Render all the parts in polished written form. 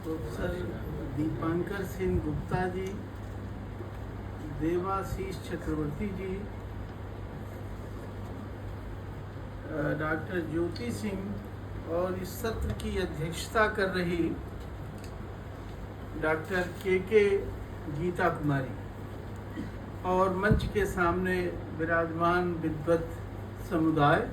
Professor Dipankar Singh Gupta ji, Debashish चक्रवर्ती जी, doctor Jyoti Singh और इस सत्र की अध्यक्षता कर रही डॉक्टर के गीता कुमारी और मंच के सामने विराजमान विद्वत समुदाय।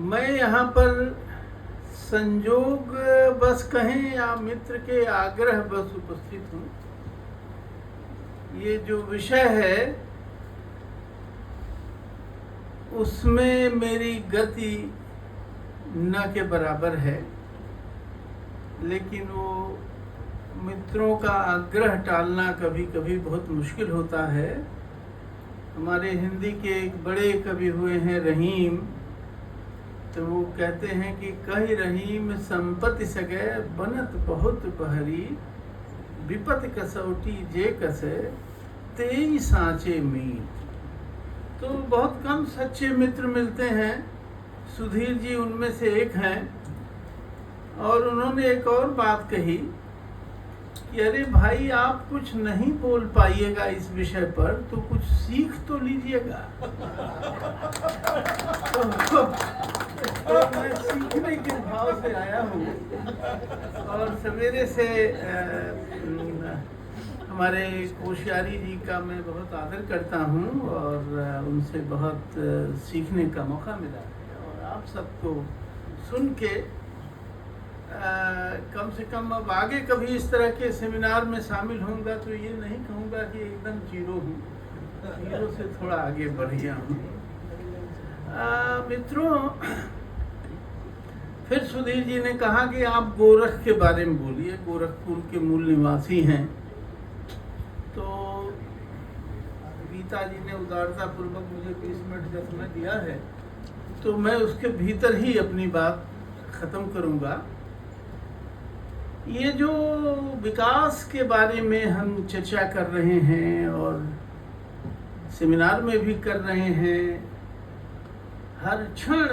मैं यहाँ पर संजोग बस कहें या मित्र के आग्रह बस उपस्थित हूँ। ये जो विषय है उसमें मेरी गति न के बराबर है, लेकिन वो मित्रों का आग्रह टालना कभी कभी बहुत मुश्किल होता है। हमारे हिंदी के एक बड़े कवि हुए हैं रहीम, तो वो कहते हैं कि कही रहीम संपत्ति सगे बनत बहुत पहरी, विपत कसौटी जे कसे तेई सांचे मीत। तो बहुत कम सच्चे मित्र मिलते हैं, सुधीर जी उनमें से एक हैं। और उन्होंने एक और बात कही कि अरे भाई, आप कुछ नहीं बोल पाइएगा इस विषय पर तो कुछ सीख तो लीजिएगा। तो मैं सीखने के भाव से आया हूँ और सवेरे से हमारे कोश्यारी जी का मैं बहुत आदर करता हूँ और उनसे बहुत सीखने का मौका मिला है। और आप सबको सुन के कम से कम अब आगे कभी इस तरह के सेमिनार में शामिल होऊंगा तो ये नहीं कहूँगा कि एकदम जीरो हूँ, जीरो से थोड़ा आगे बढ़ गया हूँ। मित्रों, फिर सुधीर जी ने कहा कि आप गोरख के बारे में बोलिए, गोरखपुर के मूल निवासी हैं। तो गीता जी ने उदारता पूर्वक मुझे 20 मिनट का समय दिया है, तो मैं उसके भीतर ही अपनी बात खत्म करूँगा। ये जो विकास के बारे में हम चर्चा कर रहे हैं और सेमिनार में भी कर रहे हैं, हर क्षण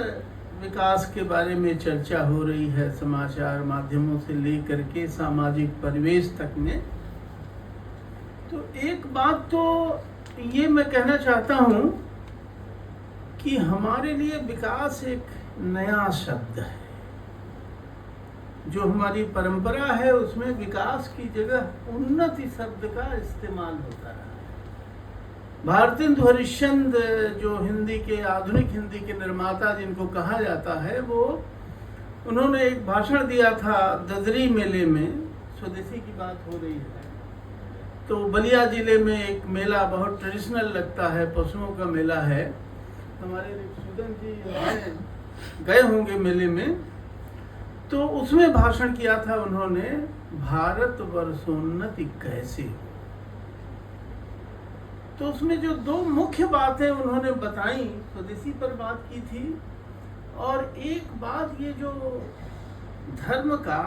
विकास के बारे में चर्चा हो रही है, समाचार माध्यमों से लेकर के सामाजिक परिवेश तक में। तो एक बात तो ये मैं कहना चाहता हूँ कि हमारे लिए विकास एक नया शब्द है। जो हमारी परंपरा है उसमें विकास की जगह उन्नति शब्द का इस्तेमाल होता है। भारतेंदु हरिश्चंद्र जो हिंदी के आधुनिक हिंदी के निर्माता जिनको कहा जाता है, वो उन्होंने एक भाषण दिया था ददरी मेले में। स्वदेशी की बात हो रही है तो बलिया जिले में एक मेला बहुत ट्रेडिशनल लगता है, पशुओं का मेला है। हमारे रिक्शुदन जी गए होंगे मेले में, तो उसमें भाषण किया था उन्होंने, भारत वर्षोन्नति कैसे हो। तो उसमें जो दो मुख्य बातें उन्होंने बताई, स्वदेशी पर बात की थी और एक बात ये जो धर्म का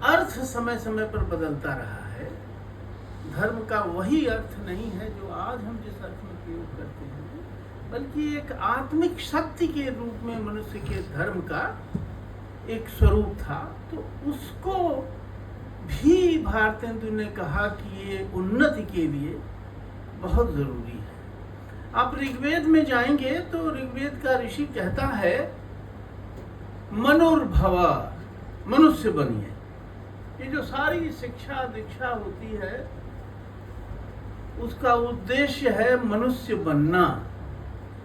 अर्थ समय समय पर बदलता रहा है। धर्म का वही अर्थ नहीं है जो आज हम जिस अर्थ में प्रयोग करते हैं, बल्कि एक आत्मिक शक्ति के रूप में मनुष्य के धर्म का एक स्वरूप था। तो उसको भी भारतेंदु ने कहा कि ये उन्नति के लिए बहुत जरूरी है। आप ऋग्वेद में जाएंगे तो ऋग्वेद का ऋषि कहता है मनुर्भव, मनुष्य बनिए। ये जो सारी शिक्षा दीक्षा होती है उसका उद्देश्य है मनुष्य बनना।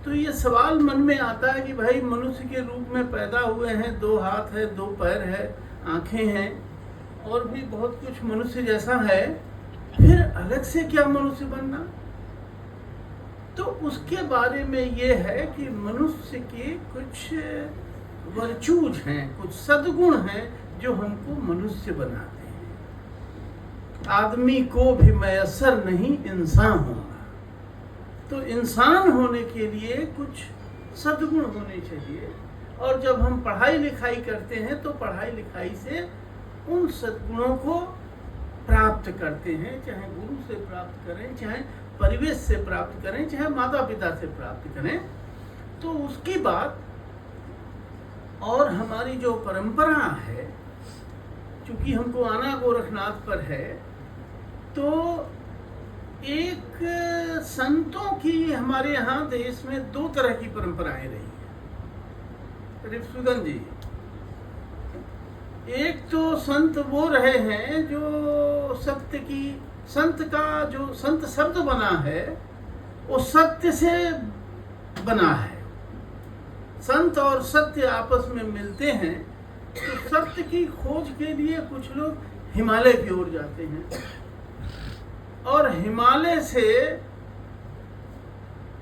तो ये सवाल मन में आता है कि भाई, मनुष्य के रूप में पैदा हुए हैं, 2 हाथ है, 2 पैर है, आंखें हैं और भी बहुत कुछ मनुष्य जैसा है, फिर अलग से क्या मनुष्य बनना। तो उसके बारे में ये है कि मनुष्य के कुछ वर्चूज हैं, कुछ सद्गुण हैं जो हमको मनुष्य बनाते हैं। आदमी को भी मैसर नहीं इंसान होना। तो इंसान होने के लिए कुछ सद्गुण होने चाहिए। और जब हम पढ़ाई लिखाई करते हैं तो पढ़ाई लिखाई से उन सद्गुणों को प्राप्त करते हैं, चाहे गुरु से प्राप्त करें, चाहे परिवेश से प्राप्त करें, चाहे माता पिता से प्राप्त करें। तो उसकी बात और हमारी जो परंपरा है, चूंकि हमको आना गोरखनाथ पर है, तो एक संतों की हमारे यहाँ देश में दो तरह की परंपराएं रही हैं रिपुदन जी। एक तो संत वो रहे हैं जो सत्य की, संत का जो संत शब्द बना है वो सत्य से बना है। संत और सत्य आपस में मिलते हैं, तो सत्य की खोज के लिए कुछ लोग हिमालय की ओर जाते हैं और हिमालय से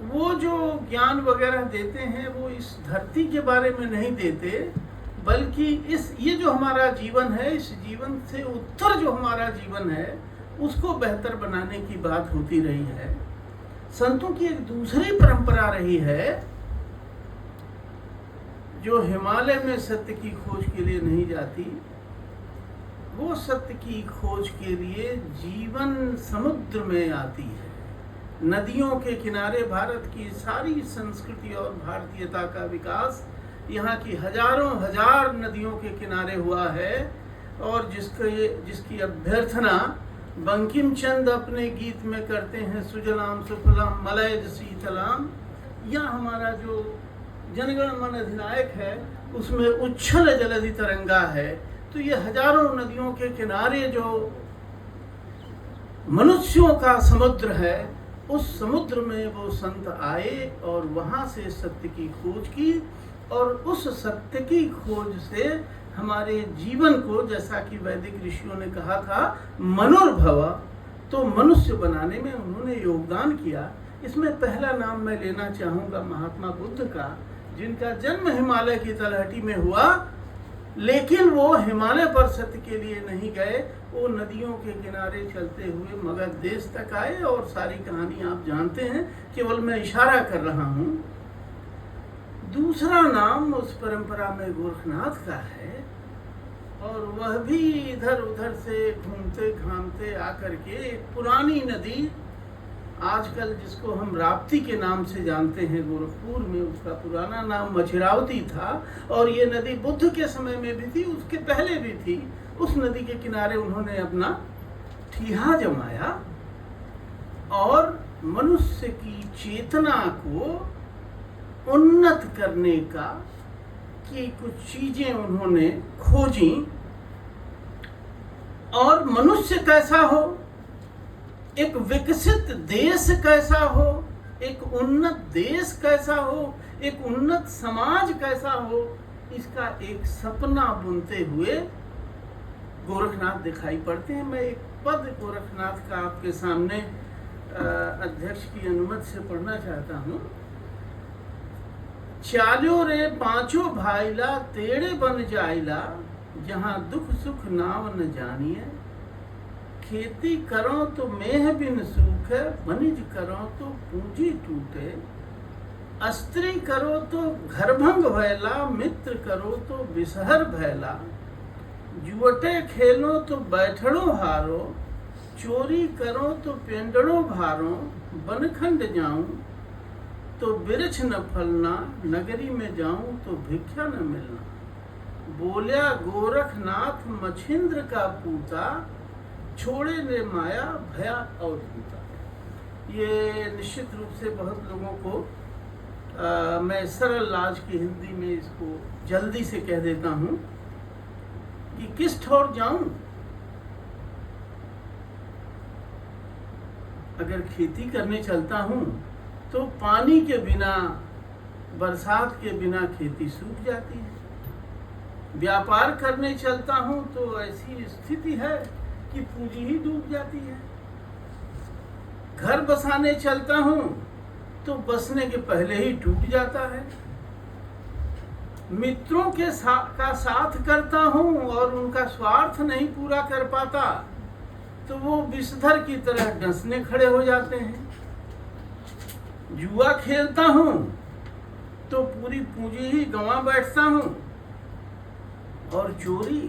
वो जो ज्ञान वगैरह देते हैं वो इस धरती के बारे में नहीं देते, बल्कि ये जो हमारा जीवन है, इस जीवन से उत्तर जो हमारा जीवन है उसको बेहतर बनाने की बात होती रही है। संतों की एक दूसरी परंपरा रही है जो हिमालय में सत्य की खोज के लिए नहीं जाती, वो सत्य की खोज के लिए जीवन समुद्र में आती है। नदियों के किनारे भारत की सारी संस्कृति और भारतीयता का विकास यहाँ की हजारों हजार नदियों के किनारे हुआ है, और जिसकी अभ्यर्थना बंकिम चंद अपने गीत में करते हैं, सुजलाम सुफलाम मलयज शीतलाम। या हमारा जो जनगण मन अधिनायक है उसमें उच्छल जलधि तरंगा है। तो ये हजारों नदियों के किनारे जो मनुष्यों का समुद्र है, उस समुद्र में वो संत आए और वहाँ से सत्य की खोज की, और उस सत्य की खोज से हमारे जीवन को, जैसा कि वैदिक ऋषियों ने कहा था, मनुर्भव, तो मनुष्य बनाने में उन्होंने योगदान किया। इसमें पहला नाम मैं लेना चाहूँगा महात्मा बुद्ध का, जिनका जन्म हिमालय की तलहटी में हुआ, लेकिन वो हिमालय पर सत्य के लिए नहीं गए, वो नदियों के किनारे चलते हुए मगध देश तक आए, और सारी कहानी आप जानते हैं, केवल मैं इशारा कर रहा हूँ। दूसरा नाम उस परंपरा में गोरखनाथ का है, और वह भी इधर उधर से घूमते घामते आकर के एक पुरानी नदी, आजकल जिसको हम राप्ती के नाम से जानते हैं, गोरखपुर में उसका पुराना नाम मछिरावती था, और ये नदी बुद्ध के समय में भी थी, उसके पहले भी थी। उस नदी के किनारे उन्होंने अपना ठिहा जमाया और मनुष्य की चेतना को उन्नत करने का की कुछ चीजें उन्होंने खोजी, और मनुष्य कैसा हो, एक विकसित देश कैसा हो, एक उन्नत देश कैसा हो, एक उन्नत समाज कैसा हो, इसका एक सपना बुनते हुए गोरखनाथ दिखाई पड़ते हैं। मैं एक पद गोरखनाथ का आपके सामने अध्यक्ष की अनुमति से पढ़ना चाहता हूँ। चालो रे पांचों भाईला तेड़े बन जाइला, जहाँ दुख सुख नाव न जानिए, खेती करो तो मेह बिन सूख, वनिज करो तो पूंजी टूटे, अस्त्री करो तो घरभंग भैला, मित्र करो तो बिसहर भैला, जुवटे खेलो तो बैठड़ो हारो, चोरी करो तो पेंडड़ो भारो, बनखंड जाऊं तो बिरछ न फलना, नगरी में जाऊं तो भिक्षा न मिलना, बोलिया गोरखनाथ मछिंद्र का पूता, छोड़े ने माया भया और भूता। ये निश्चित रूप से बहुत लोगों को मैं सरल लाज की हिंदी में इसको जल्दी से कह देता हूँ कि किस ठोर जाऊं। अगर खेती करने चलता हूँ तो पानी के बिना, बरसात के बिना खेती सूख जाती है। व्यापार करने चलता हूँ तो ऐसी स्थिति है कि पूंजी ही डूब जाती है। घर बसाने चलता हूँ तो बसने के पहले ही टूट जाता है। मित्रों के का साथ करता हूँ और उनका स्वार्थ नहीं पूरा कर पाता तो वो विषधर की तरह डसने खड़े हो जाते हैं। जुआ खेलता हूँ तो पूरी पूंजी ही गंवा बैठता हूँ। और चोरी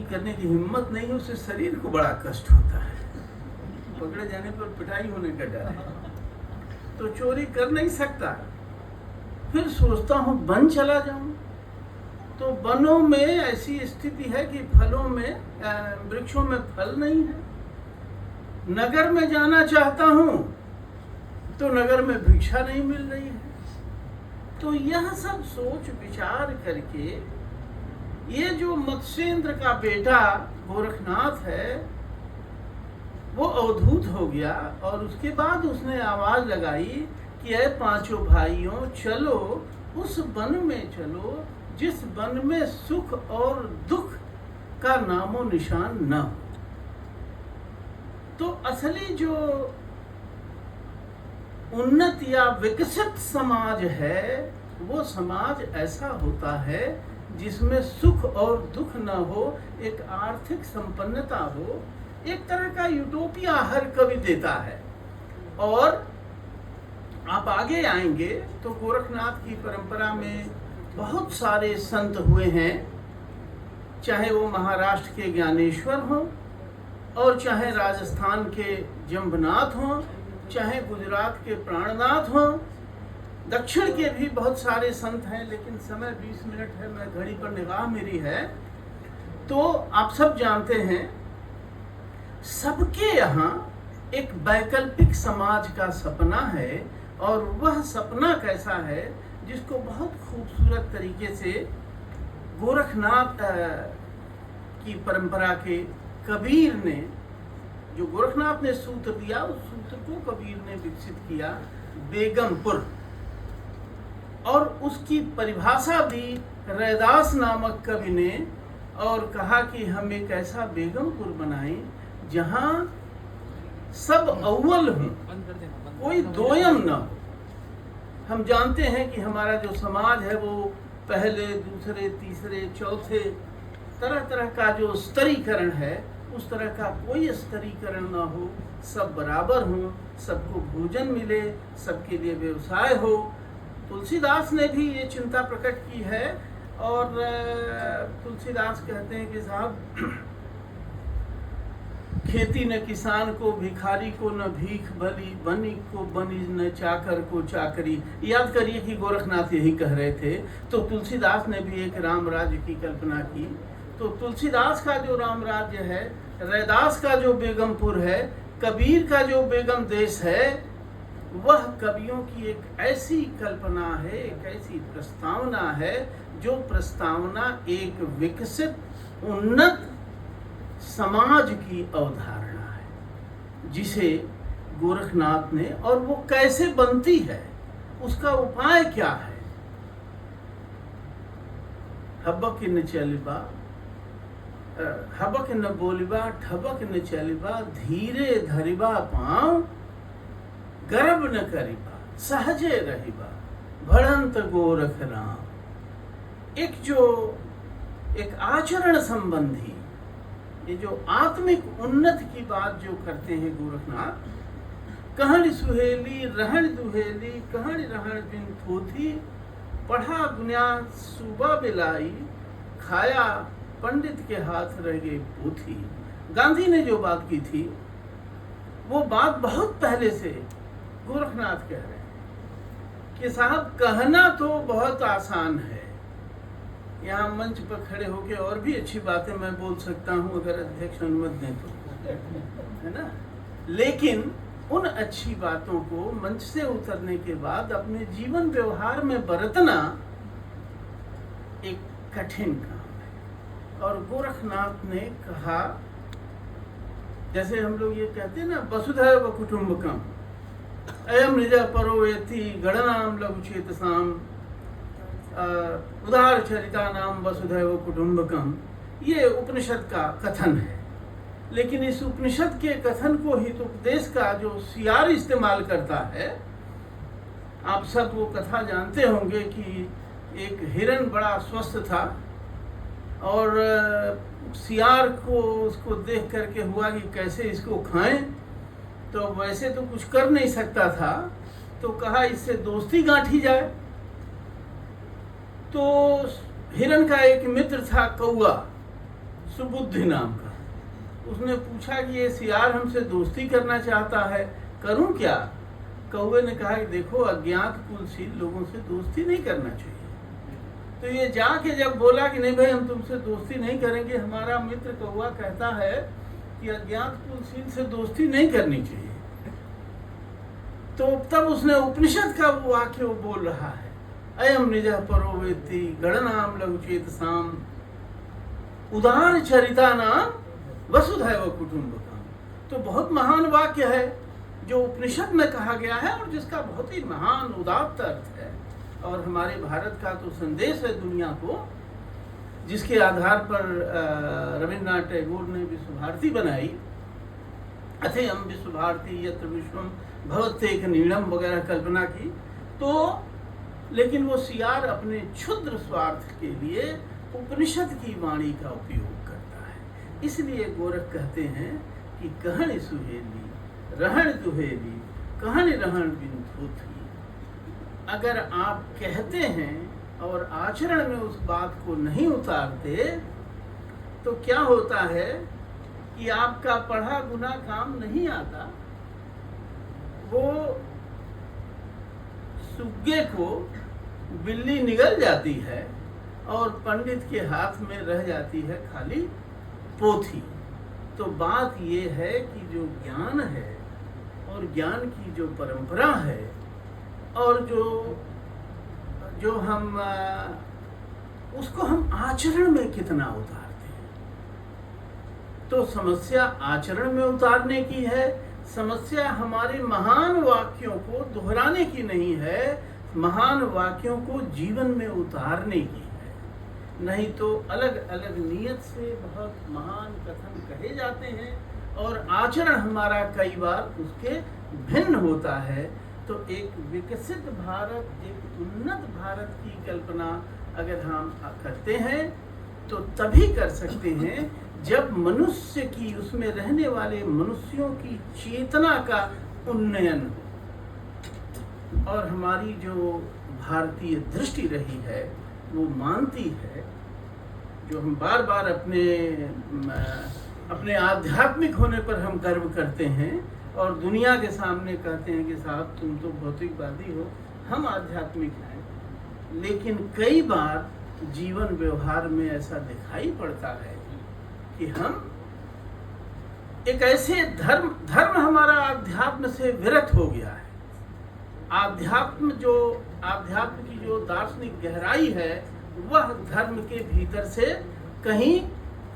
करने की हिम्मत नहीं, उससे शरीर को बड़ा कष्ट होता है, पकड़े जाने पर पिटाई होने का डर है, तो चोरी कर नहीं सकता। फिर सोचता हूँ वन चला जाऊं, तो वनों में ऐसी स्थिति है कि फलों में वृक्षों में फल नहीं है। नगर में जाना चाहता हूँ तो नगर में भिक्षा नहीं मिल रही है। तो यह सब सोच विचार करके ये जो मत्स्येंद्र का बेटा गोरखनाथ है वो अवधूत हो गया, और उसके बाद उसने आवाज लगाई कि ऐ पांचों भाइयों, चलो उस वन में चलो जिस वन में सुख और दुख का नामो निशान न हो। तो असली जो उन्नत या विकसित समाज है वो समाज ऐसा होता है जिसमें सुख और दुख न हो, एक आर्थिक संपन्नता हो, एक तरह का यूटोपिया हर कवि देता है। और आप आगे आएंगे तो गोरखनाथ की परंपरा में बहुत सारे संत हुए हैं, चाहे वो महाराष्ट्र के ज्ञानेश्वर हों और चाहे राजस्थान के जम्बनाथ हों, चाहे गुजरात के प्राणनाथ हों, दक्षिण के भी बहुत सारे संत हैं। लेकिन समय 20 मिनट है, मैं घड़ी पर निगाह मेरी है। तो आप सब जानते हैं सबके यहाँ एक वैकल्पिक समाज का सपना है, और वह सपना कैसा है जिसको बहुत खूबसूरत तरीके से गोरखनाथ की परंपरा के कबीर ने, जो गोरखनाथ ने सूत्र दिया उस सूत्र को कबीर ने विकसित किया, बेगमपुर। और उसकी परिभाषा दी रैदास नामक कवि ने, और कहा कि हम एक ऐसा बेगमपुर बनाएं जहां सब अव्वल हों, कोई दोयम न हो। हम जानते हैं कि हमारा जो समाज है वो पहले, दूसरे, तीसरे, चौथे तरह तरह का जो स्तरीकरण है, उस तरह का कोई स्तरीकरण ना हो, सब बराबर हों, सबको भोजन मिले, सबके लिए व्यवसाय हो। तुलसीदास ने भी ये चिंता प्रकट की है, और तुलसीदास कहते हैं कि साहब, खेती न किसान को, भिखारी को न भीख भली, बनी को बनी न चाकर को चाकरी। याद करिए कि गोरखनाथ यही कह रहे थे। तो तुलसीदास ने भी एक राम राज्य की कल्पना की। तो तुलसीदास का जो राम राज्य है, रैदास का जो बेगमपुर है, कबीर का जो बेगम देश है, वह कवियों की एक ऐसी कल्पना है, एक ऐसी प्रस्तावना है, जो प्रस्तावना एक विकसित उन्नत समाज की अवधारणा है, जिसे गोरखनाथ ने, और वो कैसे बनती है, उसका उपाय क्या है। हबक न चलिबा, हबक न बोलिबा, ठबक न चलिबा, धीरे धरिबा पाँव, गर्व न करिबा, सहजे रहिबा, भड़ंत गोरख राम। एक आचरण संबंधी, ये जो आत्मिक उन्नत की बात जो करते हैं गोरखनाथ, कहन सुहेली रहन दुहेली, कहन रहन बिन थोथी, पढ़ा दुनिया सुबह बिलाई, खाया पंडित के हाथ रह गई पोथी। गांधी ने जो बात की थी वो बात बहुत पहले से गोरखनाथ कह रहे हैं कि साहब, कहना तो बहुत आसान है, यहाँ मंच पर खड़े होके और भी अच्छी बातें मैं बोल सकता हूँ अगर अध्यक्ष अनुमति दें तो, है ना। लेकिन उन अच्छी बातों को मंच से उतरने के बाद अपने जीवन व्यवहार में बरतना एक कठिन काम है। और गोरखनाथ ने कहा, जैसे हम लोग ये कहते हैं ना, वसुधैव कुटुंबकम, अयम निज परो वेति गणनाम लघु चेतसाम, उदार चरिता नाम वसुधैव कुटुंबकम। ये उपनिषद का कथन है। लेकिन इस उपनिषद के कथन को हितोपदेश का जो सियार इस्तेमाल करता है, आप सब वो कथा जानते होंगे कि एक हिरन बड़ा स्वस्थ था और सियार को उसको देख करके हुआ कि कैसे इसको खाएं। तो वैसे तो कुछ कर नहीं सकता था, तो कहा इससे दोस्ती गांठी जाए। तो हिरन का एक मित्र था कौआ, सुबुद्धि नाम का। उसने पूछा कि ये सियार हमसे दोस्ती करना चाहता है, करूं क्या? कौवे ने कहा कि देखो, अज्ञात कुलशील लोगों से दोस्ती नहीं करना चाहिए। तो ये जाके जब बोला कि नहीं भाई, हम तुमसे दोस्ती नहीं करेंगे, हमारा मित्र कौवा कहता है कि अज्ञात कुलशील से दोस्ती नहीं करनी चाहिए, तो तब उसने उपनिषद का वो वाक्य वो बोल रहा है, अयम निजः परो वेत्ति गणनाम लघुचेतसाम उदार चरिता नाम वसुधैव कुटुम्बकम। तो बहुत महान वाक्य है जो उपनिषद में कहा गया है और जिसका बहुत ही महान उदात्त अर्थ है, और हमारे भारत का तो संदेश है दुनिया को, जिसके आधार पर रविन्द्रनाथ टैगोर ने विश्व भारती बनाई, अथेयम विश्व भारती यत्र विश्वम भवत्येक नीड़म वगैरह कल्पना की। तो लेकिन वो सियार अपने क्षुद्र स्वार्थ के लिए उपनिषद की वाणी का उपयोग करता है। इसलिए गोरख कहते हैं कि कहन सुहेली रहन दुहेली कहन रहन बिन थोथी। अगर आप कहते हैं और आचरण में उस बात को नहीं उतारते तो क्या होता है कि आपका पढ़ा गुना काम नहीं आता। वो सुग्गे को बिल्ली निगल जाती है और पंडित के हाथ में रह जाती है खाली पोथी। तो बात ये है कि जो ज्ञान है और ज्ञान की जो परंपरा है और जो हम उसको हम आचरण में कितना उतारते हैं। तो समस्या आचरण में उतारने की है, समस्या हमारे महान वाक्यों को दोहराने की नहीं है, महान वाक्यों को जीवन में उतारने की है। नहीं तो अलग अलग नियत से बहुत महान कथन कहे जाते हैं और आचरण हमारा कई बार उसके भिन्न होता है। तो एक विकसित भारत, एक उन्नत भारत की कल्पना अगर हम करते हैं तो तभी कर सकते हैं जब मनुष्य की, उसमें रहने वाले मनुष्यों की चेतना का उन्नयन हो। और हमारी जो भारतीय दृष्टि रही है वो मानती है, जो हम बार बार अपने आध्यात्मिक होने पर हम गर्व करते हैं और दुनिया के सामने कहते हैं कि साहब तुम तो भौतिकवादी हो, हम आध्यात्मिक हैं। लेकिन कई बार जीवन व्यवहार में ऐसा दिखाई पड़ता है कि हम एक ऐसे धर्म हमारा अध्यात्म से विरत हो गया है। अध्यात्म की जो दार्शनिक गहराई है वह धर्म के भीतर से कहीं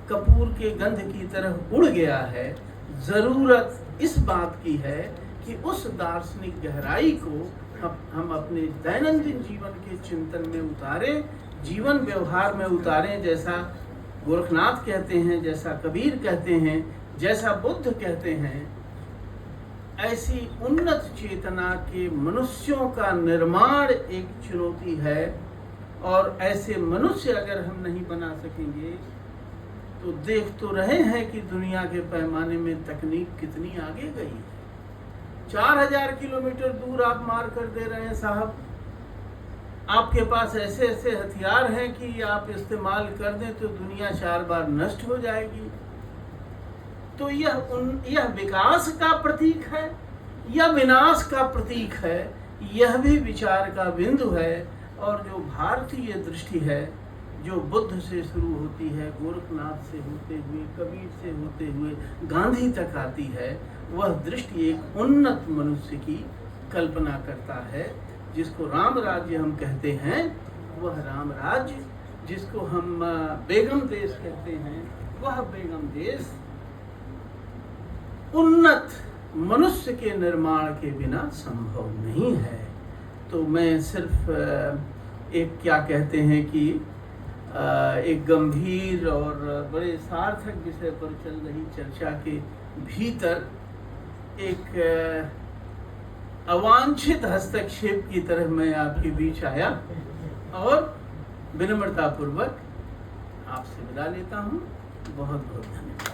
कपूर के गंध की तरह उड़ गया है। जरूरत इस बात की है कि उस दार्शनिक गहराई को हम अपने दैनंदिन जीवन के चिंतन में उतारें, जीवन व्यवहार में उतारें। जैसा गोरखनाथ कहते हैं, जैसा कबीर कहते हैं, जैसा बुद्ध कहते हैं, ऐसी उन्नत चेतना के मनुष्यों का निर्माण एक चुनौती है। और ऐसे मनुष्य अगर हम नहीं बना सकेंगे तो देख तो रहे हैं कि दुनिया के पैमाने में तकनीक कितनी आगे गई है। 4000 किलोमीटर दूर आप मार कर दे रहे हैं साहब। आपके पास ऐसे ऐसे हथियार हैं कि आप इस्तेमाल कर दें तो दुनिया 4 बार नष्ट हो जाएगी। तो यह विकास का प्रतीक है या विनाश का प्रतीक है, यह भी विचार का बिंदु है। और जो भारतीय दृष्टि है, जो बुद्ध से शुरू होती है, गोरखनाथ से होते हुए, कबीर से होते हुए गांधी तक आती है, वह दृष्टि एक उन्नत मनुष्य की कल्पना करता है, जिसको राम राज्य हम कहते हैं। वह राम राज्य जिसको हम बेगम देश कहते हैं, वह बेगम देश उन्नत मनुष्य के निर्माण के बिना संभव नहीं है। तो मैं सिर्फ एक क्या कहते हैं कि एक गंभीर और बड़े सार्थक विषय पर चल रही चर्चा के भीतर एक अवांछित हस्तक्षेप की तरह मैं आपके बीच आया और विनम्रतापूर्वक आपसे विदा लेता हूँ। बहुत बहुत धन्यवाद।